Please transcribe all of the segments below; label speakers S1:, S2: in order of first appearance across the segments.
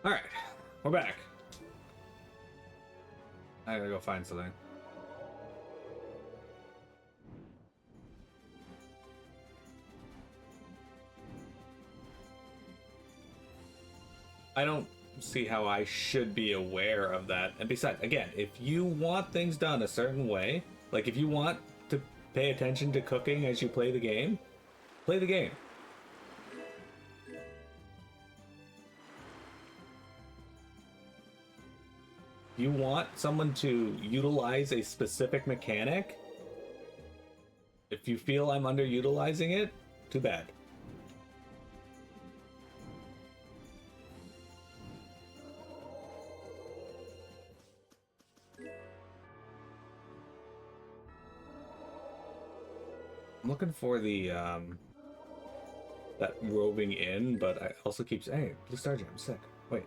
S1: All right, we're back. I gotta go find something. I don't see how I should be aware of that. And besides, again, if you want things done a certain way, like if you want to pay attention to cooking as you play the game, play the game. You want someone to utilize a specific mechanic? If you feel I'm underutilizing it, too bad. I'm looking for the that roving inn, but I also keep saying, hey, Blue Star Gem, sick. Wait,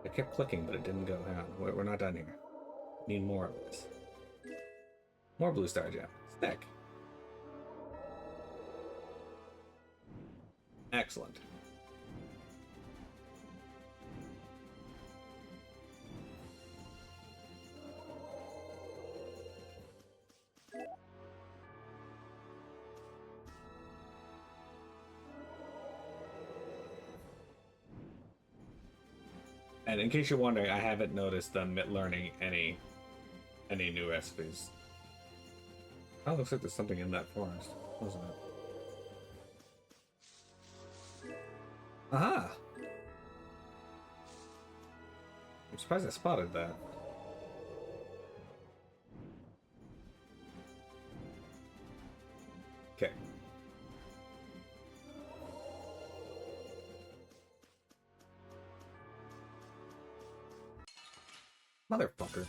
S1: I kept clicking, but it didn't go. Hang on, we're not done here. Need more of this. More Blue Star Gem. Sick. Excellent. And in case you're wondering, I haven't noticed them learning any new recipes. Oh, looks like there's something in that forest, wasn't it? Aha! I'm surprised I spotted that. Okay. Motherfucker.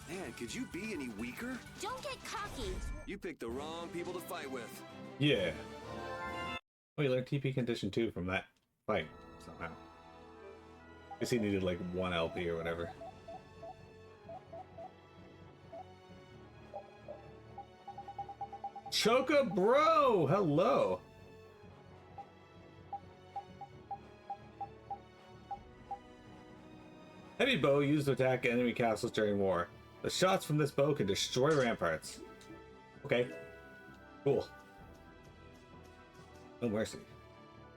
S2: Man, could you be any weaker?
S3: Don't get cocky.
S2: You picked the wrong people to fight with.
S1: Yeah. Oh, you learned TP condition 2 from that fight, somehow. Guess he needed like 1 LP or whatever. Choka Bro! Hello! Heavy bow used to attack enemy castles during war. The shots from this bow can destroy ramparts. Okay. Cool. No mercy.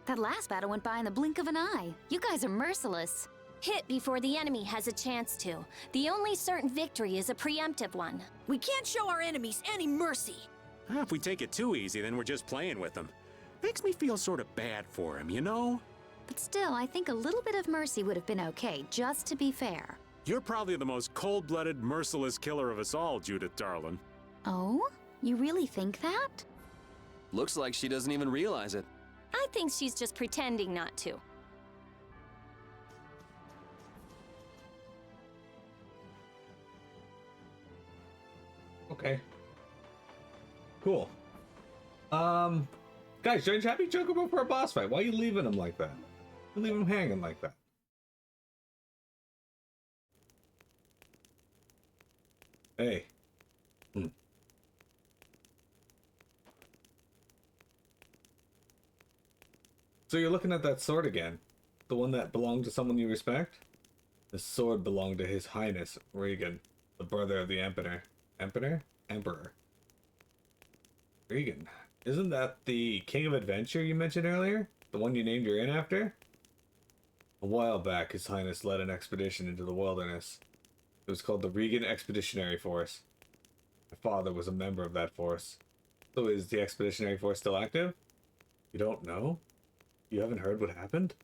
S3: That last battle went by in the blink of an eye. You guys are merciless.
S4: Hit before the enemy has a chance to. The only certain victory is a preemptive one.
S5: We can't show our enemies any mercy.
S6: If we take it too easy, then we're just playing with them. Makes me feel sort of bad for him, you know?
S3: But still, I think a little bit of mercy would have been okay, just to be fair.
S6: You're probably the most cold-blooded, merciless killer of us all, Judith darling.
S3: Oh? You really think that?
S2: Looks like she doesn't even realize it.
S4: I think she's just pretending not to.
S1: Okay. Cool. Guys, join Happy Chocobo for a boss fight. Why are you leaving him like that? You leave him hanging like that. Hey. So you're looking at that sword again? The one that belonged to someone you respect? The sword belonged to His Highness Regan, the brother of the Emperor. Emperor. Regan. Isn't that the King of Adventure you mentioned earlier? The one you named your inn after? A while back, His Highness led an expedition into the wilderness. It was called the Regan Expeditionary Force. My father was a member of that force. So is the Expeditionary Force still active? You don't know? You haven't heard what happened?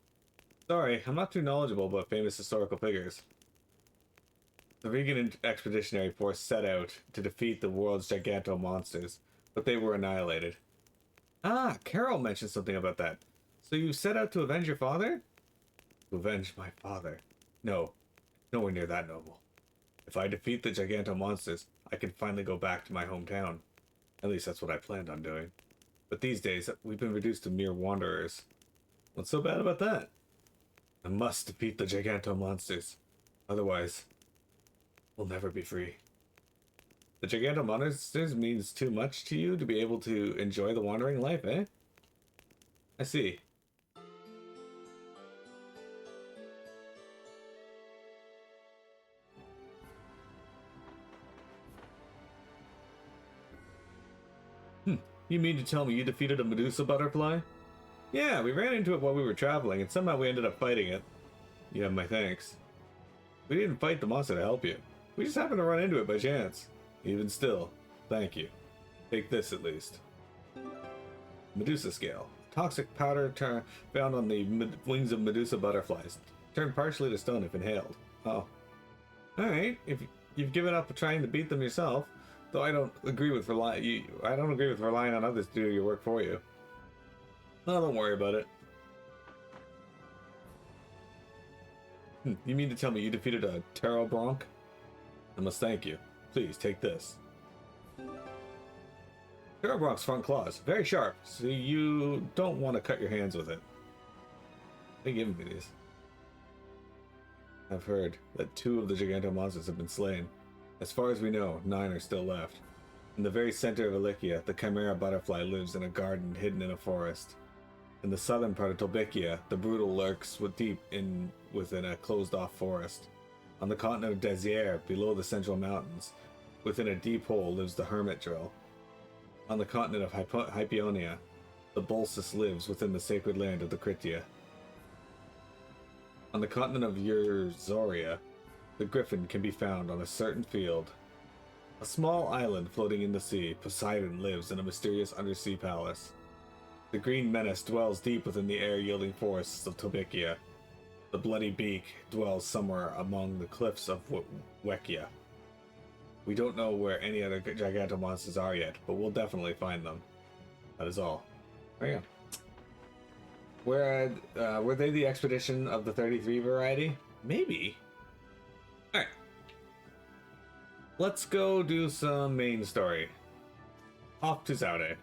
S1: Sorry, I'm not too knowledgeable about famous historical figures. The Regan Expeditionary Force set out to defeat the world's giganto monsters, but they were annihilated. Ah, Carol mentioned something about that. So you set out to avenge your father? To avenge my father? No, nowhere near that noble. If I defeat the giganto monsters, I can finally go back to my hometown. At least that's what I planned on doing. But these days, we've been reduced to mere wanderers. What's so bad about that? I must defeat the giganto monsters. Otherwise, we'll never be free. The giganto monsters means too much to you to be able to enjoy the wandering life, eh? I see. You mean to tell me you defeated a Medusa butterfly? Yeah, we ran into it while we were traveling, and somehow we ended up fighting it. You have my thanks. We didn't fight the monster to help you. We just happened to run into it by chance. Even still, thank you. Take this at least. Medusa scale. Toxic powder found on the wings of Medusa butterflies. Turn partially to stone if inhaled. Oh. Alright, if you've given up trying to beat them yourself, though I don't agree with relying on others to do your work for you. Oh, don't worry about it. You mean to tell me you defeated a Taro Bronc? I must thank you. Please, take this. Taro Bronc's front claws, very sharp, so you don't want to cut your hands with it. They giving me these. I've heard that 2 of the Gigantomonsters have been slain. As far as we know, 9 are still left. In the very center of Ilikia, the Chimera butterfly lives in a garden hidden in a forest. In the southern part of Tolbikia, the Brutal lurks within a closed-off forest. On the continent of Desier, below the central mountains, within a deep hole lives the Hermit Drill. On the continent of Hypionia, the Bolsus lives within the sacred land of the Critia. On the continent of Urzoria, the Griffin can be found on a certain field. A small island floating in the sea, Poseidon lives in a mysterious undersea palace. The Green Menace dwells deep within the air-yielding forests of Tobikia. The Bloody Beak dwells somewhere among the cliffs of Wekia. We don't know where any other Gigantomonsters are yet, but we'll definitely find them. That is all. There you go. Were they the expedition of the 33 variety? Maybe. Alright. Let's go do some main story. Off to Zaude.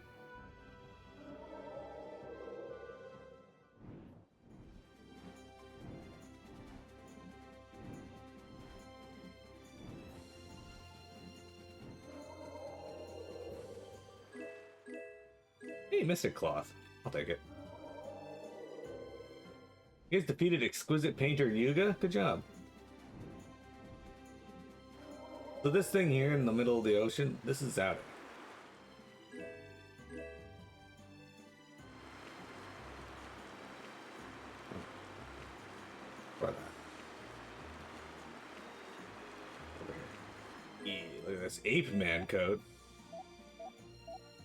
S1: Hey, Mystic Cloth. I'll take it. You guys defeated Exquisite Painter Yuga? Good job. So this thing here in the middle of the ocean, this is Zaude. Look at this Ape Man coat.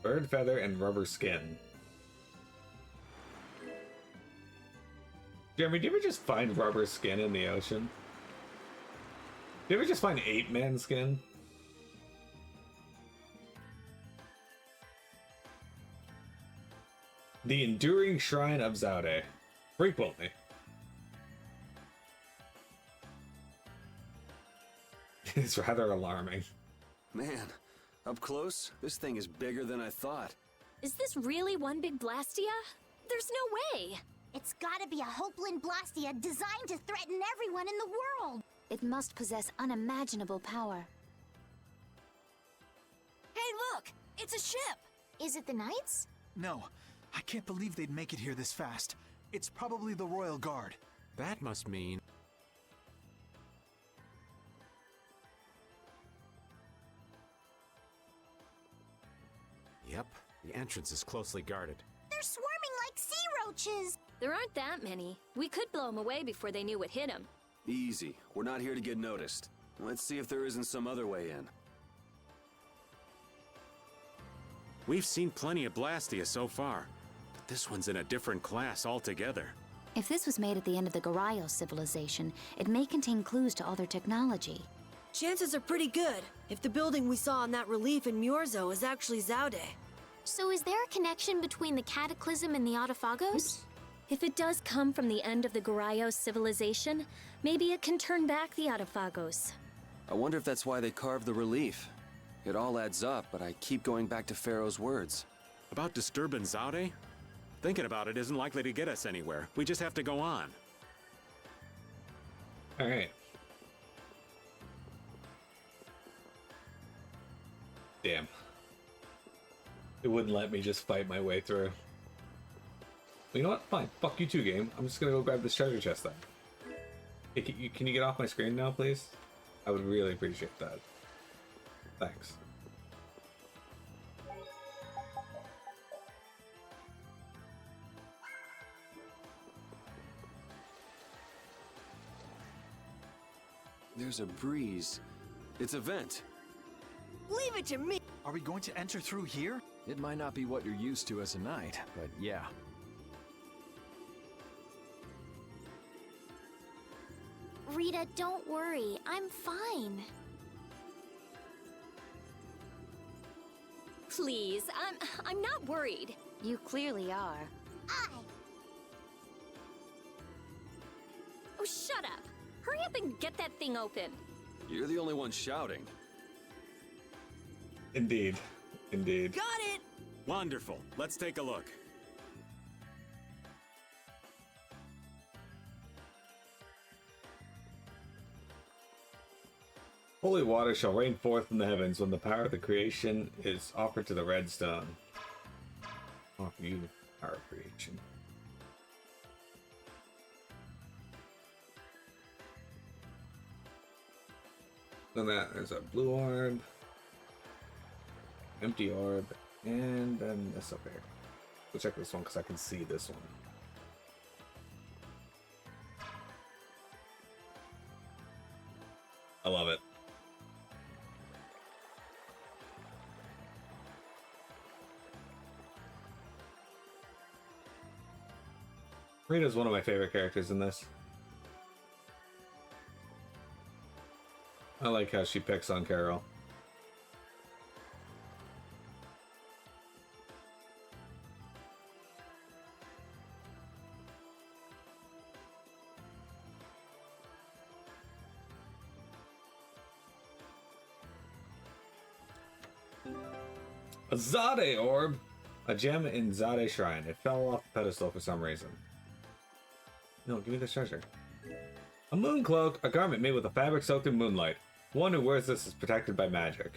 S1: Bird feather and rubber skin. Jeremy, do you ever just find rubber skin in the ocean? Do you ever just find ape man skin? The Enduring Shrine of Zaude. Frequently. It's rather alarming.
S2: Man, up close, this thing is bigger than I thought.
S4: Is this really one big Blastia? There's no way!
S7: It's gotta be a Hopeland Blastia designed to threaten everyone in the world!
S3: It must possess unimaginable power.
S5: Hey, look! It's a ship!
S7: Is it the Knights?
S8: No, I can't believe they'd make it here this fast. It's probably the Royal Guard.
S6: That must mean... Yep, the entrance is closely guarded.
S7: They're swarming like sea roaches!
S4: There aren't that many. We could blow them away before they knew what hit them.
S2: Easy. We're not here to get noticed. Let's see if there isn't some other way in.
S6: We've seen plenty of Blastia so far, but this one's in a different class altogether.
S3: If this was made at the end of the Garayo civilization, it may contain clues to other technology.
S5: Chances are pretty good, if the building we saw on that relief in Muorzo is actually Zaude.
S4: So is there a connection between the Cataclysm and the Autophagos? If it does come from the end of the Garayo civilization, maybe it can turn back the Autophagos.
S2: I wonder if that's why they carved the relief. It all adds up, but I keep going back to Pharaoh's words.
S6: About disturbing Zaude? Thinking about it isn't likely to get us anywhere. We just have to go on.
S1: Alright. Damn. It wouldn't let me just fight my way through. Well, you know what? Fine. Fuck you too, game. I'm just gonna go grab this treasure chest then. Hey, can you get off my screen now, please? I would really appreciate that. Thanks.
S2: There's a breeze. It's a vent.
S5: Leave it to me!
S8: Are we going to enter through here?
S9: It might not be what you're used to as a knight, but yeah.
S7: Rita, don't worry. I'm fine.
S4: Please, I'm not worried.
S3: You clearly are.
S4: Oh, shut up. Hurry up and get that thing open.
S2: You're the only one shouting.
S1: Indeed. Indeed.
S5: Got it!
S6: Wonderful. Let's take a look.
S1: Holy water shall rain forth from the heavens when the power of the creation is offered to the red stone. Offer you power of creation. Then there's a blue orb, empty orb, and then this up here. Go check this one because I can see this one. I love it. Rita's one of my favorite characters in this. I like how she picks on Carol. A Zaude orb! A gem in Zaude shrine. It fell off the pedestal for some reason. No, give me this treasure. A moon cloak, a garment made with a fabric soaked in moonlight. One who wears this is protected by magic.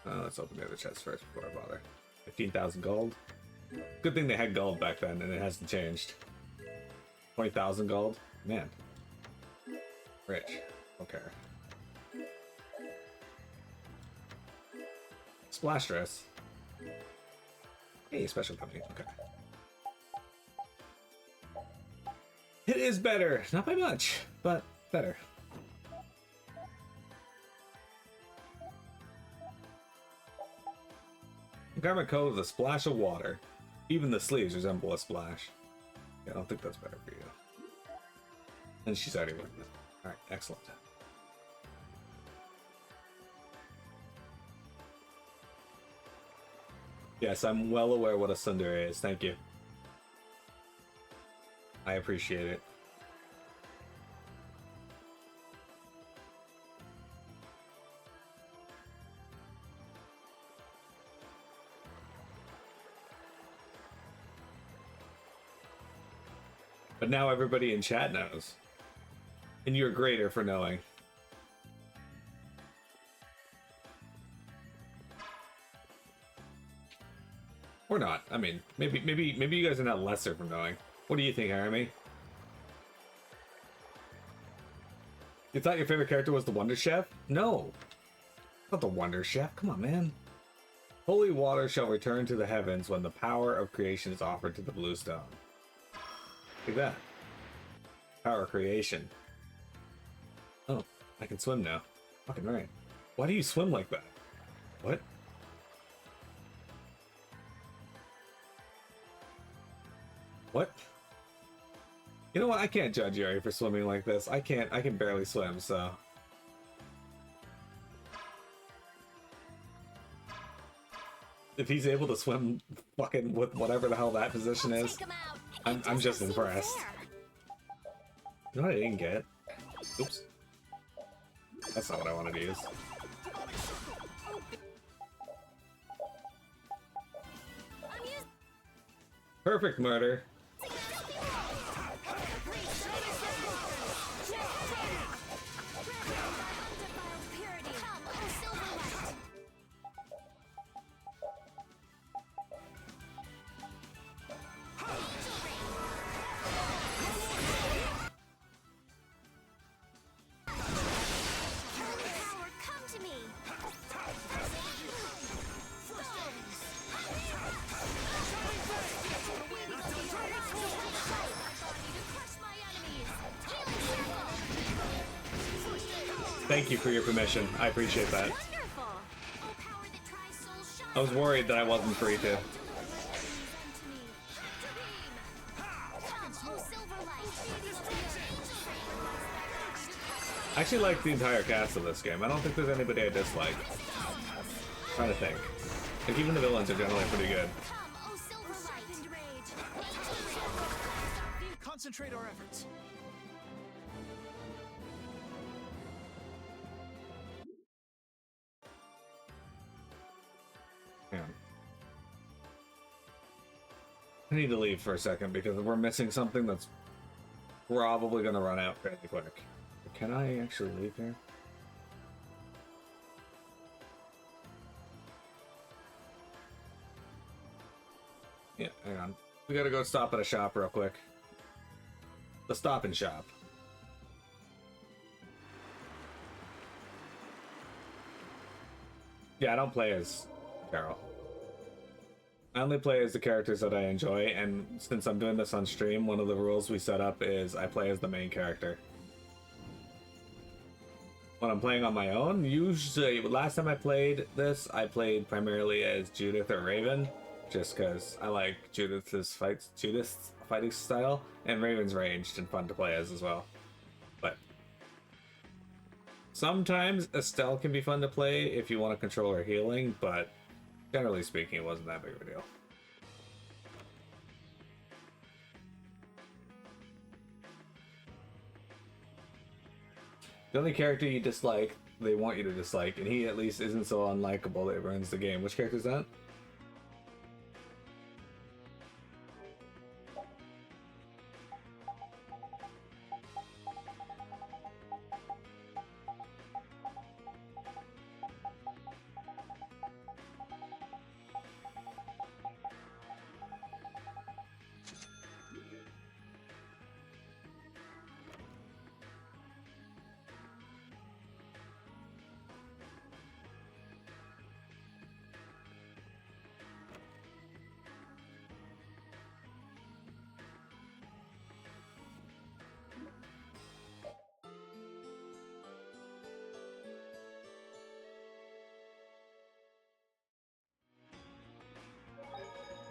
S1: Let's open the other chest first before I bother. 15,000 gold. Good thing they had gold back then and it hasn't changed. 20,000 gold. Man. Rich. Okay. Splash dress. Hey, special company. Okay. It is better. Not by much, but better. Garment coat with a splash of water. Even the sleeves resemble a splash. Yeah, I don't think that's better for you. And she's already wearing it. Alright, excellent. Yes, I'm well aware what a tsundere is. Thank you. I appreciate it. But now everybody in chat knows. And you're greater for knowing. Or not. I mean, maybe you guys are not lesser from knowing. What do you think, Haremy? You thought your favorite character was the Wonder Chef? No. Not the Wonder Chef. Come on, man. Holy water shall return to the heavens when the power of creation is offered to the blue stone. Look at that. Power of creation. Oh, I can swim now. Fucking right. Why do you swim like that? What? What? You know what? I can't judge Yuri for swimming like this. I can barely swim, so. If he's able to swim fucking with whatever the hell that position is, I'm just impressed. You know what I didn't get? Oops. That's not what I wanted to use. Perfect murder. Thank you for your permission. I appreciate that.
S4: Wonderful.
S1: I was worried that I wasn't free to. I actually like the entire cast of this game. I don't think there's anybody I dislike. I'm trying to think. Like, even the villains are generally pretty good.
S8: Concentrate our efforts.
S1: Yeah. I need to leave for a second because we're missing something that's probably going to run out fairly quick. Can I actually leave here? Yeah, hang on. We gotta go stop at a shop real quick. The Stop and Shop. Yeah, I don't play as Carol. I only play as the characters that I enjoy, and since I'm doing this on stream, one of the rules we set up is I play as the main character. When I'm playing on my own, usually, last time I played this, I played primarily as Judith or Raven, just because I like Judith's fighting style, and Raven's ranged and fun to play as well. But sometimes Estelle can be fun to play if you want to control her healing, but generally speaking, it wasn't that big of a deal. The only character you dislike, they want you to dislike, and he at least isn't so unlikable that it ruins the game. Which character is that?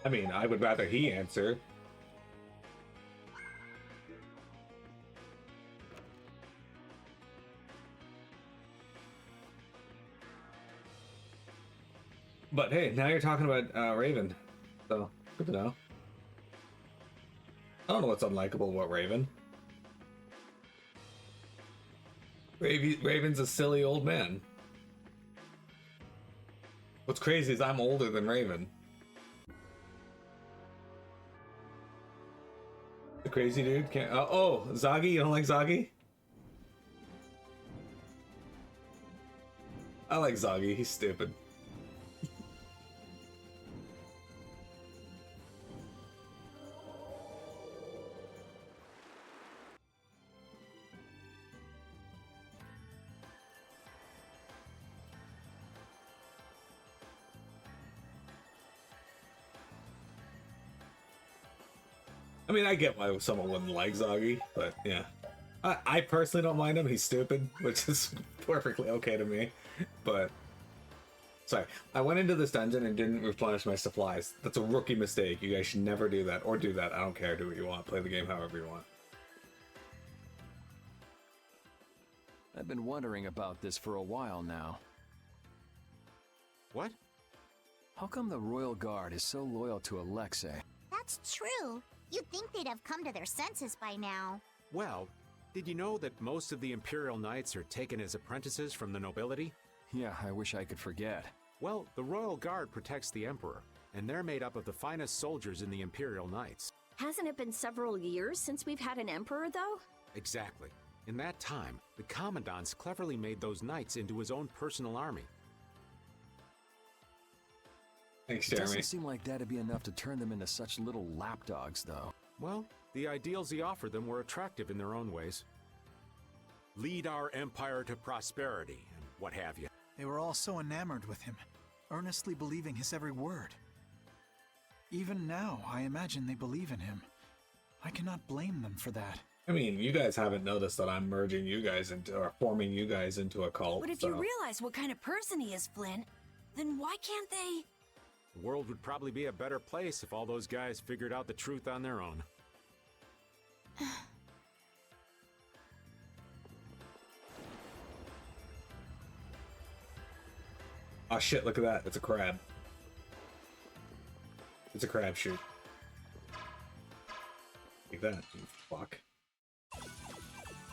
S1: I mean, I would rather he answer. But hey, now you're talking about Raven, so good to know. I don't know what's unlikable about Raven. Raven's a silly old man. What's crazy is I'm older than Raven. The crazy dude can't. Oh, Zagi, you don't like Zagi? I like Zagi. He's stupid. I mean, I get why someone wouldn't like Zagi, but yeah. I personally don't mind him. He's stupid, which is perfectly okay to me. But, sorry. I went into this dungeon and didn't replenish my supplies. That's a rookie mistake. You guys should never do that. Or do that. I don't care. Do what you want. Play the game however you want.
S9: I've been wondering about this for a while now.
S6: What?
S9: How come the Royal Guard is so loyal to Alexei?
S7: That's true. You'd think they'd have come to their senses by now.
S6: Well, did you know that most of the Imperial Knights are taken as apprentices from the nobility?
S9: Yeah, I wish I could forget.
S6: Well, the Royal Guard protects the Emperor, and they're made up of the finest soldiers in the Imperial Knights.
S4: Hasn't it been several years since we've had an emperor, though?
S6: Exactly. In that time, the Commandant's cleverly made those knights into his own personal army.
S1: Thanks,
S9: It
S1: Jeremy.
S9: doesn't seem like that'd be enough to turn them into such little lapdogs, though.
S6: Well, the ideals he offered them were attractive in their own ways. Lead our empire to prosperity, and what have you.
S8: They were all so enamored with him, earnestly believing his every word. Even now, I imagine they believe in him. I cannot blame them for that.
S1: I mean, you guys haven't noticed that I'm merging you guys into, or forming you guys into a cult.
S5: But if you realize what kind of person he is, Flynn, then why can't they...
S6: The world would probably be a better place if all those guys figured out the truth on their own.
S1: Oh shit, look at that. It's a crab. It's a crab shoot. Like that, you fuck.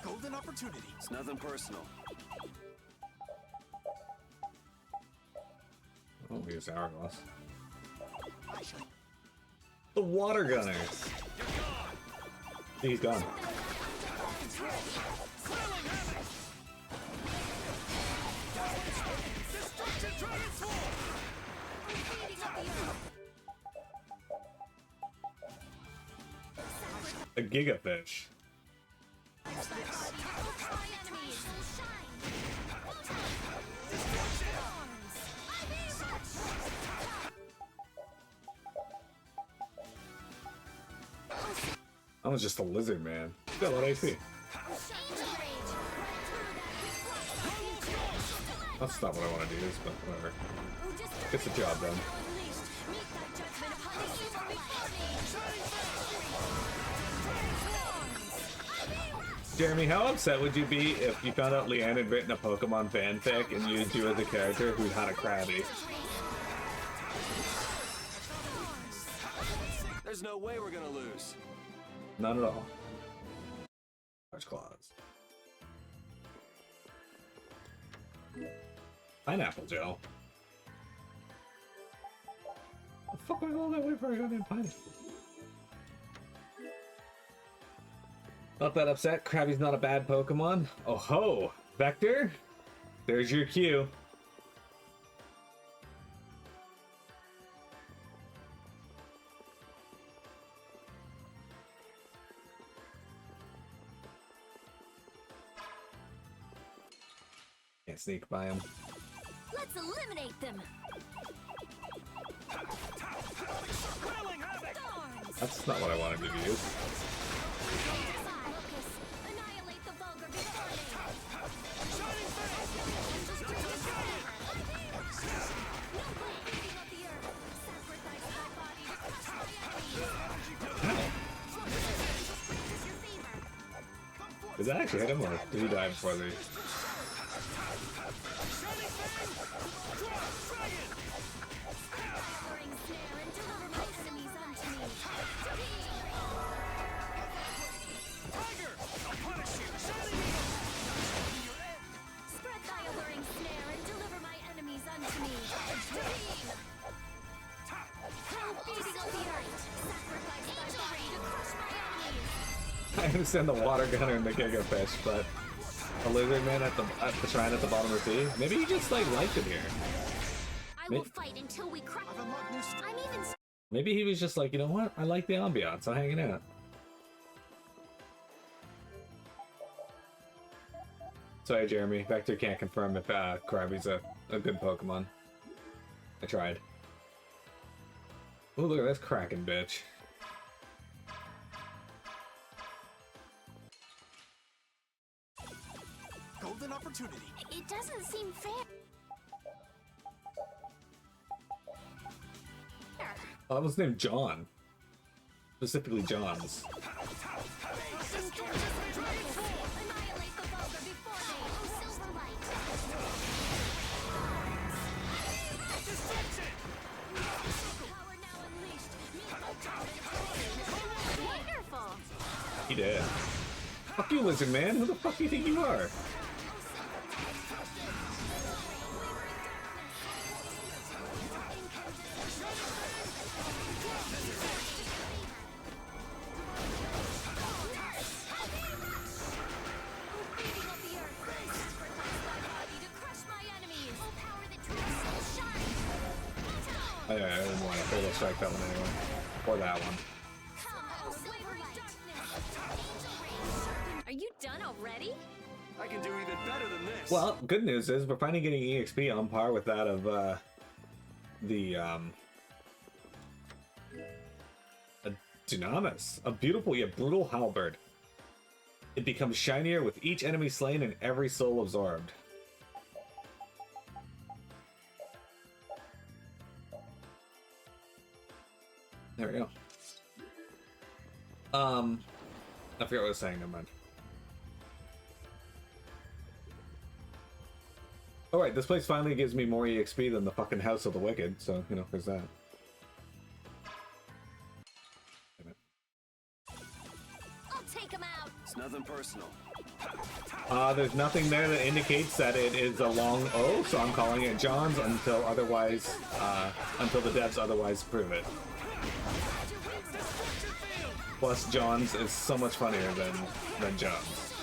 S8: Golden opportunity.
S2: It's nothing personal.
S1: Oh, here's Hourglass.
S8: I shall.
S1: The water gunner. He's gone. A gigafish. That was just a lizard, man. Got a lot of AC. That's not what I want to do, but whatever. Gets the job done. Jeremy, how upset would you be if you found out Leanne had written a Pokemon fanfic and used you as a character who had a Krabby?
S2: There's no way we're gonna lose.
S1: Not at all. Large claws. Pineapple gel. The fuck am I going that way for a goddamn pineapple? Not that upset. Krabby's not a bad Pokemon. Oh ho! Vector? There's your cue. Can't sneak by him.
S4: Let's eliminate them.
S1: That's not what I wanted to do.
S4: Annihilate the vulgar before
S1: Did that actually hit him, or did he die before the... I understand the water gunner and the gigafish, but a lizard man at the shrine at the bottom of the sea? Maybe he just like liked it here.
S4: I will fight until we crush. I'm even.
S1: Maybe he was just like, you know what? I like the ambiance. I'm hanging out. Sorry, Jeremy. Vector can't confirm if Krabby's a good Pokemon. I tried. Oh, look at this Kraken bitch.
S8: Golden opportunity.
S4: It doesn't seem fair.
S1: Oh, that was named John. Specifically John's. He did. Fuck you, lizard man. Who the fuck do you think you are? I didn't want to full strike that one anyway. Or that one.
S4: Are you done already?
S2: I can do even better than this.
S1: Well, good news is we're finally getting EXP on par with that of the a Dunamis. A beautiful yet brutal halberd. It becomes shinier with each enemy slain and every soul absorbed. There we go. I forgot what I was saying, never mind. Alright, this place finally gives me more EXP than the fucking House of the Wicked, so, you know, there's that.
S4: I'll take him out.
S2: It's nothing personal.
S1: There's nothing there that indicates that it is a long O, so I'm calling it John's until otherwise, until the devs otherwise prove it. Plus, John's is so much funnier than John's.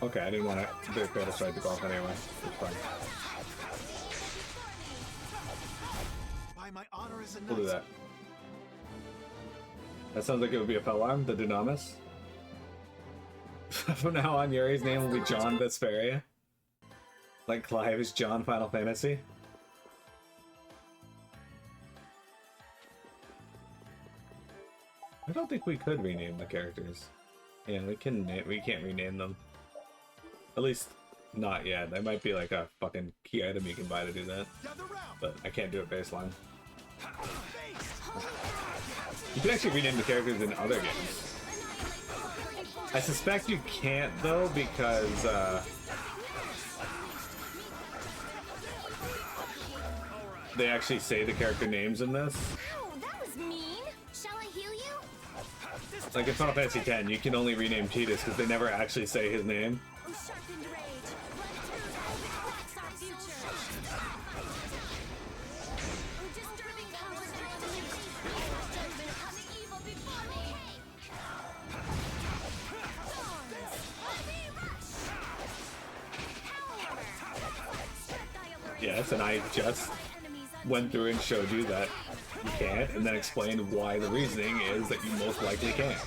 S1: Okay, I didn't want to do fatal strike the golf anyway. It's fine.
S8: By my honor as a
S1: We'll do
S8: knight.
S1: that. That sounds like it would be a Pelarm, the Dynamis. From now on, Yuri's name will be John Vesperia. Like Clive is John Final Fantasy. I don't think we could rename the characters. Yeah, we can't rename them. At least, not yet. There might be like a fucking key item you can buy to do that. But I can't do it baseline. You can actually rename the characters in other games. I suspect you can't though, because they actually say the character names in this.
S4: Ow, that was mean. Shall I heal you?
S1: Like in Final Fantasy X, you can only rename Tidus because they never actually say his name.
S4: Oh, sharpened rage. That's our future. Oh, disturbing powers of judgment upon the evil before me.
S1: Yes, and I just went through and showed you that you can't, and then explained why the reasoning is that you most likely can't.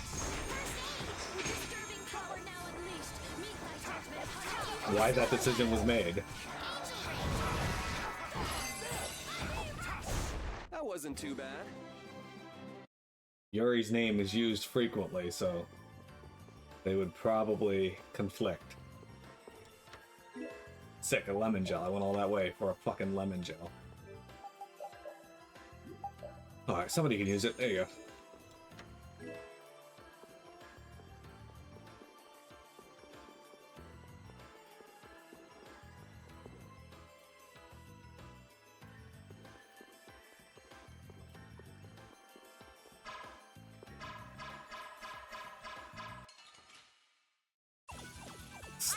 S1: Why that decision was made.
S2: That wasn't too bad.
S1: Yuri's name is used frequently, so they would probably conflict. Sick, a lemon gel. I went all that way for a fucking lemon gel. Alright, somebody can use it. There you go.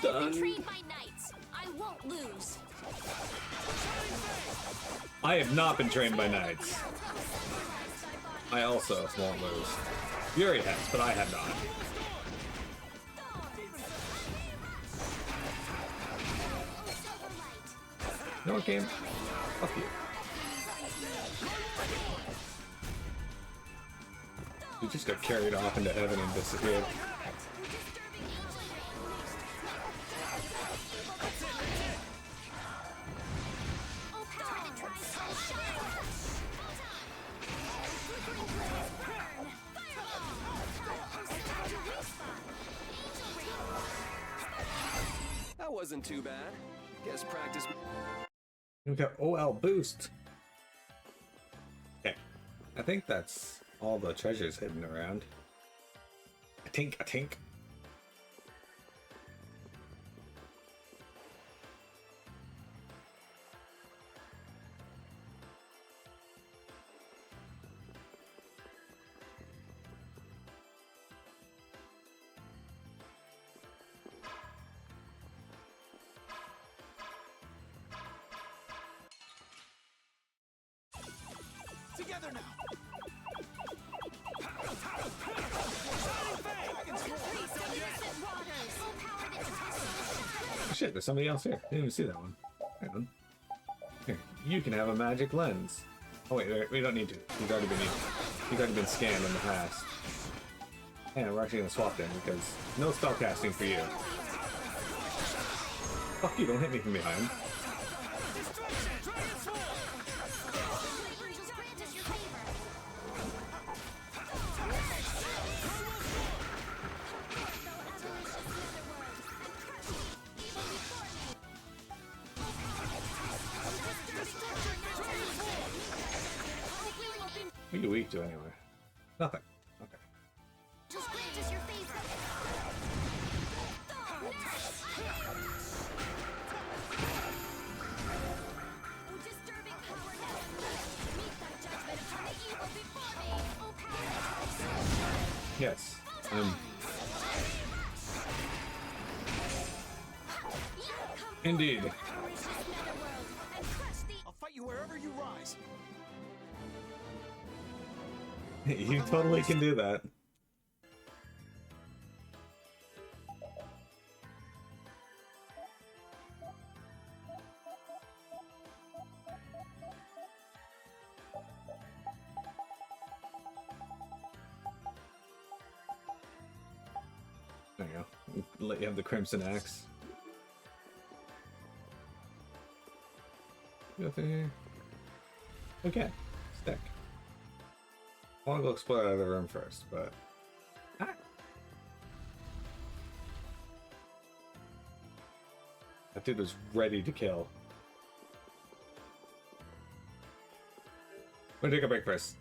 S4: I've been trained by knights. I won't lose.
S1: I have not been trained by knights. I also won't lose. Yuri has, but I have not. You know what, game? Fuck you. You just got carried off into heaven and disappeared.
S2: That wasn't too bad. Guess practice.
S1: We got OL boost. Okay. I think that's all the treasures hidden around. I think.
S8: Together now.
S1: shit, there's somebody else here. Didn't even see that one. Hang on. Here, you can have a magic lens. Oh wait, we don't need to. He's already been scanned in the past. And we're actually gonna swap them because no spell casting for you. Fuck you, don't hit me from behind. What are you weak to anyway? Nothing. Okay.
S7: Just grant us your favor. Oh, disturbing power now. Meet thy judgment upon the evil before me. Oh, power.
S1: Yes. Indeed.
S8: I'll fight you wherever you rise.
S1: You totally can do that. There you go. Let you have the Crimson Axe. Nothing here. Okay. Stick. I want to go explore out of the room first, but... Ah. That dude was ready to kill. We're gonna take a break first.